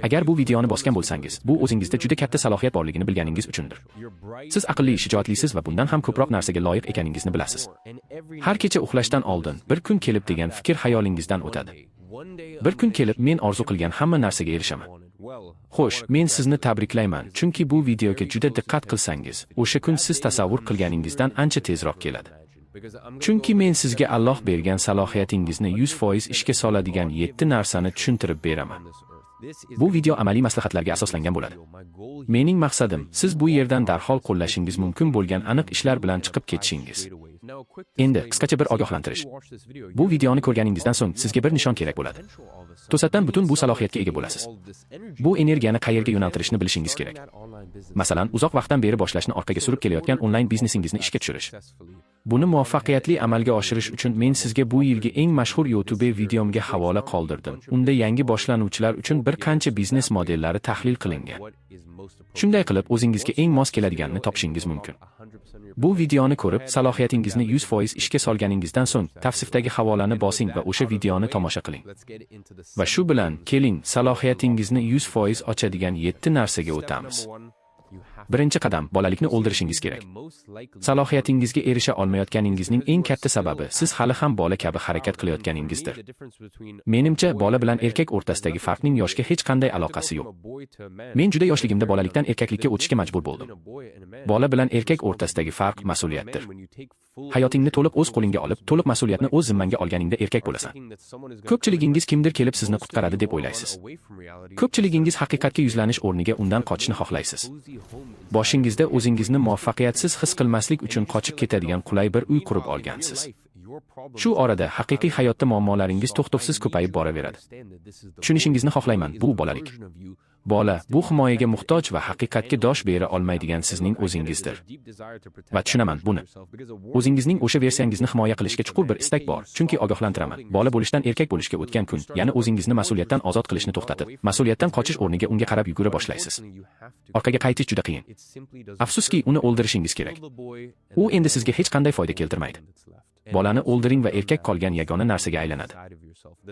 Agar bu videoni bosgan bo'lsangiz, bu o'zingizda juda katta salohiyat borligini bilganingiz uchundir. Siz aqlli, shijoatlisiz va bundan ham ko'proq narsaga loyiq ekaningizni bilasiz. Har kecha uxlashdan oldin bir kun kelib degan fikr xayolingizdan o'tadi. Bir kun kelib men orzu qilgan hamma narsaga erishaman. Xo'sh, men sizni tabriklayman, chunki bu videoga juda diqqat qilsangiz, o'sha kun siz tasavvur qilganingizdan ancha tezroq keladi. Chunki men sizga Alloh bergan salohiyatingizni 100% ishga soladigan 7 narsani tushuntirib beraman. Bu video amaliy maslahatlarga asoslangan bo'ladi. Mening maqsadim, siz bu yerdan darhol qo'llashingiz mumkin bo'lgan aniq ishlar bilan chiqib ketishingiz. Endi qisqacha bir ogohlantirish. Bu videoni ko'rganingizdan so'ng sizga bir nishon kerak bo'ladi. To'satdan butun bu salohiyatga ega bo'lasiz. Bu energiyani qayerga yo'naltirishni bilishingiz kerak. Masalan, uzoq vaqtdan beri boshlashni orqaga surib kelayotgan onlayn biznesingizni ishga tushirish. Buni muvaffaqiyatli amalga oshirish uchun men sizga bu yilgi eng mashhur YouTube videomga havola qoldirdim. Unda yangi boshlanuvchilar uchun bir qancha biznes modellari tahlil qilingan. Shunday qilib, o'zingizga eng mos keladiganini topishingiz mumkin. Bu videoni ko'rib, salohiyatingizni 100% ishga solganingizdan so'ng, tavsifdagi havolani bosing va o'sha videoni tomosha qiling. Va shu bilan, keling, salohiyatingizni 100% ochadigan 7 narsaga o'tamiz. Birinchi qadam, bolalikni o'ldirishingiz kerak. Salohiyatingizga erisha olmayotganingizning eng katta sababi siz hali ham bola kabi harakat qilayotganingizdir. Menimcha, bola bilan erkak o'rtasidagi farqning yoshga hech qanday aloqasi yo'q. Men juda yoshligimda bolalikdan erkaklikka o'tishga majbur bo'ldim. Bola bilan erkak o'rtasidagi farq mas'uliyatdir. Hayotingni to'liq o'z qo'lingga olib, to'liq mas'uliyatni o'z zimmangga olganingda erkak bo'lasan. Ko'pchiligingiz kimdir kelib sizni qutqaradi deb o'ylaysiz. Ko'pchiligingiz haqiqatga yuzlanish o'rniga undan qochishni xohlaysiz. Boshingizda o'zingizni muvaffaqiyatsiz his qilmaslik uchun qochib ketadigan qulay bir uy qurib olgansiz. Shu orada haqiqiy hayotda muammolaringiz to'xtovsiz ko'payib boraveradi. Tushunishingizni xohlayman, bu bolalik. Bola bu himoyaga muhtoj va haqiqatga dosh bera olmaydigan sizning o'zingizdir. Va tushunaman buni. O'zingizning o'sha versiyangizni himoya qilishga chuqur bir istak bor, chunki ogohlantiraman. Bola bo'lishdan erkak bo'lishga o'tgan kun, ya'ni o'zingizni mas'uliyatdan ozod qilishni to'xtatib, mas'uliyatdan qochish o'rniga unga qarab yugura boshlaysiz. Orqaga qaytish juda qiyin. Afsuski, uni o'ldirishingiz kerak. U endi sizga hech qanday foyda keltirmaydi. Bolani o'ldiring va erkak qolgan yagona narsaga aylanadi.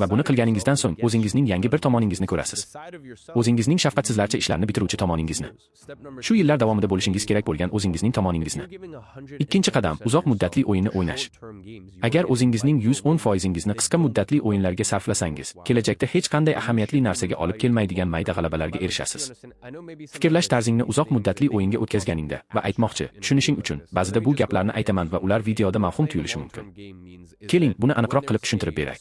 Va buni qilganingizdan so'ng o'zingizning yangi bir tomoningizni ko'rasiz. O'zingizning shafqatsizlarcha ishlarni bitiruvchi tomoningizni. Shu yillar davomida bo'lishingiz kerak bo'lgan o'zingizning tomoningizni. Ikkinchi qadam, uzoq muddatli o'yinni o'ynash. Agar o'zingizning 110%ingizni qisqa muddatli o'yinlarga sarflasangiz, kelajakda hech qanday ahamiyatli narsaga olib kelmaydigan mayda g'alabalarga erishasiz. Fikrlash tarzingni uzoq muddatli o'yinga o'tkazganingda va aytmoqchi, tushunishing uchun ba'zida bu gaplarni aytaman va ular videoda mavhum tuyulishi mumkin. Keling, buni aniqroq qilib tushuntirib beray.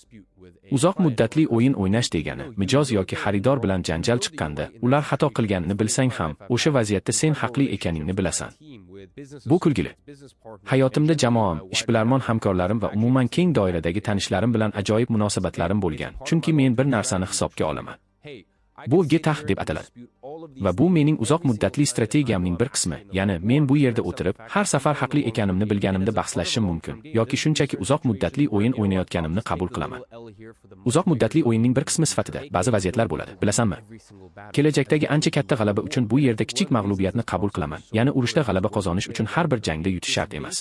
Uzoq muddatli o'yin o'ynash degani, mijoz yoki xaridor bilan janjal chiqqanda, ular xato qilganini bilsang ham, o'sha vaziyatda sen haqli ekaningni bilasan. Bu kulgili. Hayotimda jamoam, ishbilarmon hamkorlarim va umuman keng doiradagi tanishlarim bilan ajoyib munosabatlarim bo'lgan, chunki men bir narsani hisobga olaman. Bu getah deb ataladi. Va bu mening uzoq muddatli strategiyamning bir qismi, ya'ni men bu yerda o'tirib, har safar haqli ekanimni bilganimda bahslashishim mumkin, yoki shunchaki uzoq muddatli o'yin o'ynayotganimni qabul qilaman. Uzoq muddatli o'yinning bir qismi sifatida ba'zi vaziyatlar bo'ladi, bilasanmi? Kelajakdagi ancha katta g'alaba uchun bu yerda kichik mag'lubiyatni qabul qilaman, ya'ni urushda g'alaba qozonish uchun har bir jangda yutish shart emas.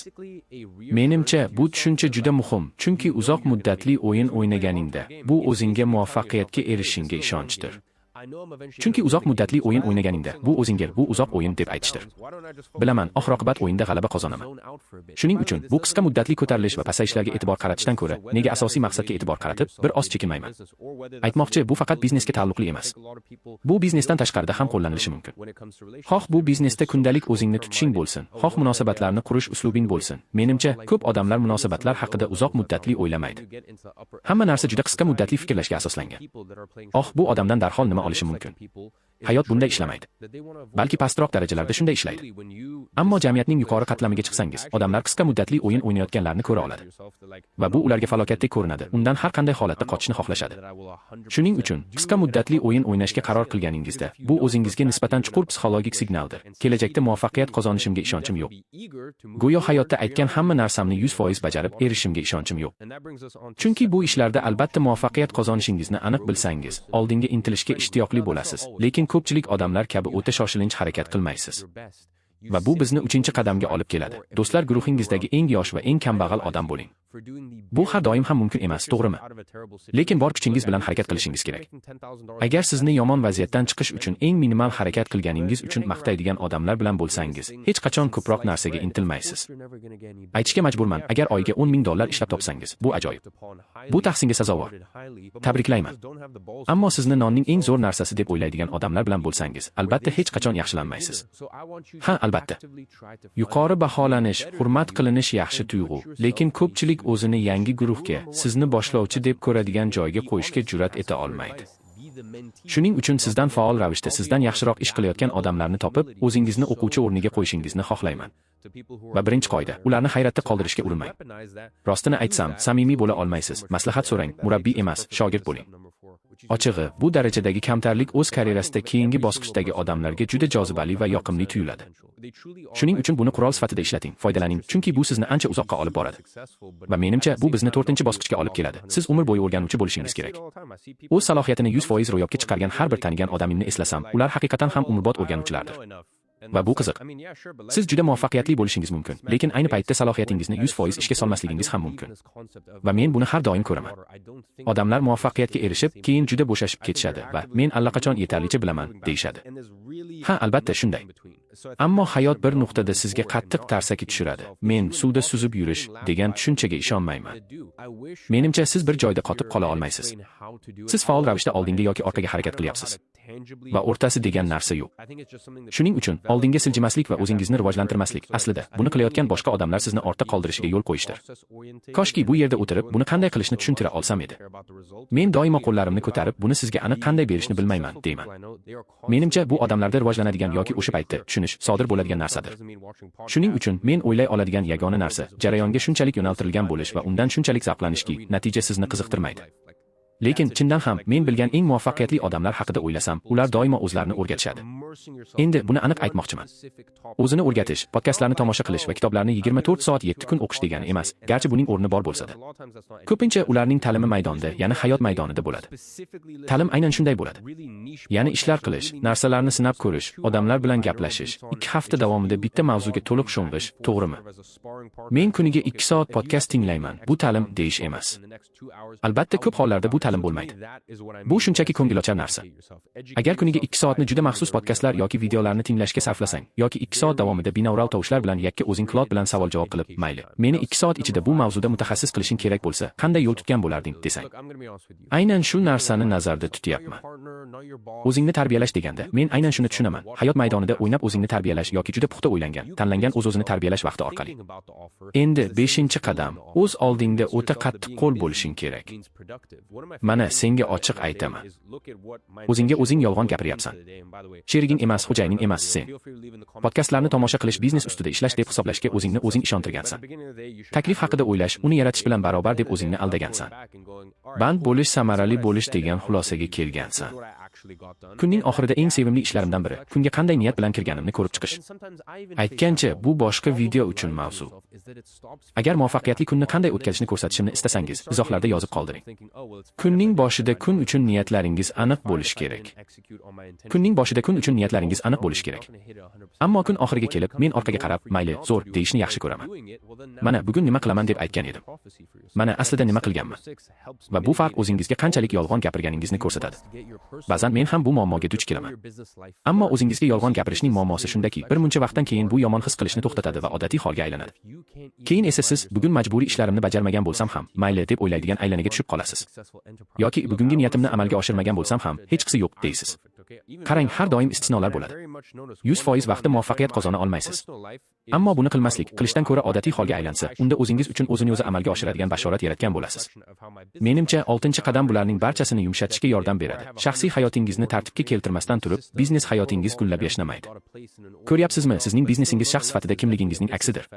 Menimcha, bu tushuncha juda muhim, chunki uzoq muddatli o'yin o'ynaganingda, bu o'zingga muvaffaqiyatga erishishingga ishonchdir. Chunki uzoq muddatli o'yin o'ynaganingda, bu o'zingga bu uzoq o'yin deb aytishdir. Bilaman, oxir-oqibat o'yinda g'alaba qozonaman. Shuning uchun bu qisqa muddatli ko'tarilish va pasayishlarga e'tibor qaratishdan ko'ra, nega asosiy maqsadga e'tibor qaratib, bir oz chekinmayman. Aytmoqchi, bu faqat biznesga taalluqli emas. Bu biznesdan tashqarida ham qo'llanilishi mumkin. Xoh bu biznesda kundalik o'zingni tutishing bo'lsin, xoh munosabatlarni qurish uslubing bo'lsin. Menimcha, ko'p odamlar munosabatlar haqida uzoq muddatli o'ylamaydi. Hamma narsa juda qisqa muddatli fikrlashga asoslangan. Bu odamdan darhol nima olishi mumkin. Hayot bunday ishlamaydi. Balki pastroq darajalarda shunday ishlaydi. Ammo jamiyatning yuqori qatlamiga chiqsangiz, odamlar qisqa muddatli o'yin o'ynayotganlarni ko'ra oladi. Va bu ularga falokatdek ko'rinadi. Undan har qanday holatda qochishni xohlashadi. Shuning uchun, qisqa muddatli o'yin o'ynashga qaror qilganingizda, bu o'zingizga nisbatan chuqur psixologik signaldir. Kelajakda muvaffaqiyat qozonishimga ishonchim yo'q. Go'yo hayotda aytgan hamma narsamni 100% bajarib erishimga ishonchim yo'q. Chunki bu ishlarda albatta muvaffaqiyat qozonishingizni aniq bilsangiz, oldinga intilishga ishtiyoqli bo'lasiz, lekin ko'pchilik odamlar kabi o'ta shoshilinch harakat qilmaysiz. Va bu bizni 3-qadamga olib keladi. Do'stlar guruhingizdagi eng yosh va eng kambag'al odam bo'ling. Bu har doim ham mumkin emas, to'g'rimi? Lekin bor kuchingiz bilan harakat qilishingiz kerak. Agar sizni yomon vaziyatdan chiqish uchun eng minimal harakat qilganingiz uchun maqtaydigan odamlar bilan bo'lsangiz, hech qachon ko'proq narsaga intilmaysiz. Aytishga majburman, agar oyiga $10,000 ishlab topsangiz, bu ajoyib. Bu tahsinga sazovor. Tabriklayman. Ammo sizni nonning eng zo'r narsasi deb o'ylaydigan odamlar bilan bo'lsangiz, albatta hech qachon yaxshilanmaysiz. Ha, albatta. Yuqori baholanish, hurmat qilinish yaxshi tuyg'u, lekin ko'pchilik o'zini yangi guruhga, sizni boshlovchi deb ko'radigan joyga qo'yishga jur'at eta olmaydi. Shuning uchun sizdan faol ravishda sizdan yaxshiroq ish qilayotgan odamlarni topib, o'zingizni o'quvchi o'rniga qo'yishingizni xohlayman. Va birinchi qoida, ularni hayratda qoldirishga urinmang. Rostini aytsam, samimiy bo'la olmaysiz. Maslahat so'rang, murabbiy emas, shogird bo'ling. Ochig'i, bu darajadagi kamtarlik o'z karyerasida keyingi bosqichdagi odamlarga juda jozibali va yoqimli tuyuladi. Shuning uchun buni qurol sifatida ishlating, foydalaning, chunki bu sizni ancha uzoqqa olib boradi. Va menimcha, bu bizni 4-bosqichga olib keladi. Siz umr bo'yi o'rganuvchi bo'lishingiz kerak. O'z salohiyatini 100% ro'yobga chiqargan har bir tanigan odamimni eslasam, ular haqiqatan ham umrbod o'rganuvchilardir. Va bu qiziq. Siz juda muvaffaqiyatli bo'lishingiz mumkin, lekin ayni paytda salohiyatingizni 100% ishga solmasligingiz ham mumkin. Va men buni har doim ko'raman. Odamlar muvaffaqiyatga erishib, keyin juda bo'shashib ketishadi va men allaqachon yetarlicha bilaman, deyshadi. Ha, albatta shunday. Ammo hayot bir nuqtada sizga qattiq tarsaki tushiradi. Men suvda suzib yurish degan tushunchaga ishonmayman. Menimcha siz bir joyda qotib qola olmaysiz. Siz faol ravishda oldinga yoki orqaga harakat qilyapsiz. Va o'rtasi degan narsa yo'q. Shuning uchun oldinga siljimaslik va o'zingizni rivojlantirmaslik aslida buni qilayotgan boshqa odamlar sizni ortda qoldirishiga yo'l qo'yishdir. Koshki bu yerda o'tirib buni qanday qilishni tushuntira olsam edi. Men doimo qo'llarimni ko'tarib buni sizga aniq qanday berishni bilmayman, deyman. Menimcha bu odamlarda rivojlanadigan yoki o'sha paytda tushunish sodir bo'ladigan narsadir. Shuning uchun men o'ylay oladigan yagona narsa jarayonga shunchalik yo'naltirilgan bo'lish va undan shunchalik zavqlanishki, natija sizni qiziqtirmaydi. Lekin chindan ham men bilgan eng muvaffaqiyatli odamlar haqida o'ylasam, ular doimo o'zlarini o'rgatishadi. Endi buni aniq aytmoqchiman. O'zini o'rgatish, podkastlarni tomosha qilish va kitoblarni 24 soat 7 kun o'qish degani emas, garchi buning o'rni bor bo'lsa-da. Ko'pincha ularning ta'limi maydonda, ya'ni hayot maydonida bo'ladi. Ta'lim aynan shunday bo'ladi. Ya'ni ishlar qilish, narsalarni sinab ko'rish, odamlar bilan gaplashish, 2 hafta davomida bitta mavzuga to'liq sho'ng'ish, to'g'rimi? Men kuniga 2 soat podkast tinglayman. Bu ta'lim deyish emas. Albatta ko'p hollarda bu ta'lim bo'lmaydi. Bu shunchaki ko'ngilochar narsa. Agar kuniga 2 soatni juda maxsus podkastlar yoki videolarni tinglashga sarflasang, yoki 2 soat davomida binaural tovushlar bilan yakka o'zing Claude bilan savol-javob qilib, mayli, meni 2 soat ichida bu mavzuda mutaxassis qilishing kerak bo'lsa, qanday yo'l tutgan bo'larding, desang. Aynan shu narsani nazarda tutyapman. O'zingni tarbiyalash deganda, men aynan shuni tushunaman. Hayot maydonida o'ynab o'zingni tarbiyalash yoki juda puxta o'ylangan, tanlangan o'z-o'zini tarbiyalash vaqti orqali. Endi 5-qadam, o'z oldingda o'ta qattiq qo'l bo'lishing kerak. Mana senga ochiq aytaman. O'zingga o'zing yolg'on gapiryapsan. Sheriging emas, xo'jayining emas sen. Podkastlarni tomosha qilish biznes ustida ishlash deb hisoblashga o'zingni o'zing ishontirgansan. Taklif haqida o'ylash, uni yaratish bilan barobar deb o'zingni aldagansan. Band bo'lish samarali bo'lish degan xulosaga kelgansan. Kunning oxirida eng sevimli ishlarimdan biri, kunga qanday niyat bilan kirganimni ko'rib chiqish. Aytgancha, bu boshqa video uchun mavzu. Agar muvaffaqiyatli kunni qanday o'tkazishni ko'rsatishimni istasangiz, izohlarda yozib qoldiring. Kunning boshida kun uchun niyatlaringiz aniq bo'lishi kerak. Kunning boshida kun uchun niyatlaringiz aniq bo'lishi kerak. Ammo kun oxiriga kelib, men orqaga qarab, mayli, zo'r deyishni yaxshi ko'raman. Mana bugun nima qilaman deb aytgan edim. Mana aslida nima qilganman. Va bu farq o'zingizga qanchalik yolg'on gapirganingizni ko'rsatadi. Ba'zan men ham bu muammoga duch kelaman. Ammo o'zingizga yolg'on gapirishning muammosi shundaki, bir muncha vaqtdan keyin bu yomon his qilishni to'xtatadi va odatiy holga aylanadi. Keyin esa siz bugun majburiy ishlarimni bajarmagan bo'lsam ham, mayli deb o'ylaydigan aylanaga tushib qolasiz. Yoki bugungi niyatimni amalga oshirmagan bo'lsam ham, hech qisi yo'q deysiz. Qarang, har doim istisnolar bo'ladi. 100% vaqtda muvaffaqiyat qozona olmaysiz. Ammo buni qilmaslik, qilishdan ko'ra odatiy holga aylansa, unda o'zingiz uchun o'zini o'zi amalga oshiradigan bashorat yaratgan bo'lasiz. Menimcha 6-qadam bularning barchasini yumshatishga yordam beradi. Shaxsiy hayotingizni tartibga keltirmasdan turib, biznes hayotingiz gullab yashnamaydi. Ko'ryapsizmi, sizning biznesingiz shaxs sifatida kimligingizning aksidir.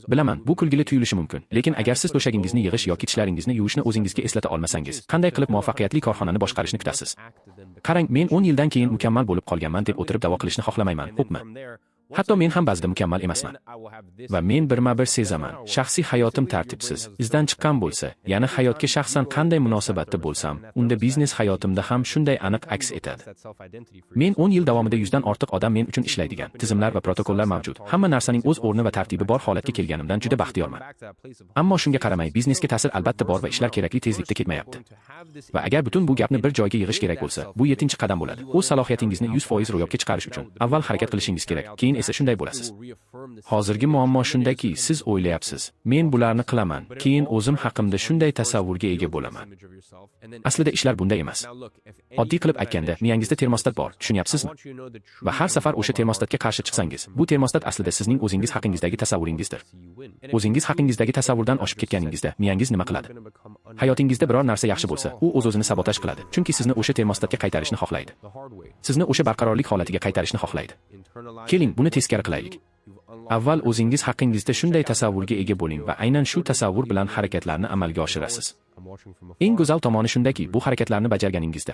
Bilaman, bu kulgili tuyulishi mumkin, lekin agar siz to'shagingizni yig'ish yoki tishlaringizni yuvishni o'zingizga eslata olmasangiz, qanday qilib muvaffaqiyatli korxonani boshqarishni kutasiz? Qarang, men 10 yildan keyin mukammal bo'lib qolganman deb o'tirib da'vo qilishni xohlamayman, xo'pmi? Hatto men ham ba'zida mukammal emasman. Va men birma-bir sezaman. Shaxsiy hayotim tartibsiz, izdan chiqqan bo'lsa, ya'ni hayotga shaxsan qanday munosabatda bo'lsam, unda biznes hayotimda ham shunday aniq aks etadi. Men 10 yil davomida 100 dan ortiq odam men uchun ishlaydigan, tizimlar va protokollar mavjud. Hamma narsaning o'z o'rni va tartibi bor holatga kelganimdan juda baxtiyorman. Ammo shunga qaramay, biznesga ta'sir albatta bor va ishlar kerakli tezlikda ketmayapti. Va agar butun bu gapni bir joyga yig'ish kerak bo'lsa, bu 7-qadam bo'ladi. O'z salohiyatingizni 100% ro'yobga chiqarish uchun avval harakat qilishingiz kerak, keyin esa shunday bo'lasiz. Hozirgi muammo shundaki, siz o'ylayapsiz, men bularni qilaman, keyin o'zim haqimda shunday tasavvurga ega bo'laman. Aslida ishlar bunday emas. Oddiy qilib aytganda, miyangizda termostat bor, tushunyapsizmi? Va har safar o'sha termostatga qarshi chiqsangiz, bu termostat aslida sizning o'zingiz haqingizdagi tasavvuringizdir. O'zingiz haqingizdagi tasavvurdan oshib ketganingizda miyangiz nima qiladi? Hayotingizda biror narsa yaxshi bo'lsa, u o'z-o'zini sabotaj qiladi, chunki sizni o'sha termostatga qaytarishni xohlaydi. Sizni o'sha barqarorlik holatiga qaytarishni xohlaydi. Keling, buni teskari qilaylik. Avval o'zingiz haqingizda shunday tasavvurga ega bo'ling va aynan shu tasavvur bilan harakatlarni amalga oshirasiz. Eng go'zal tomoni shundaki, bu harakatlarni bajarganingizda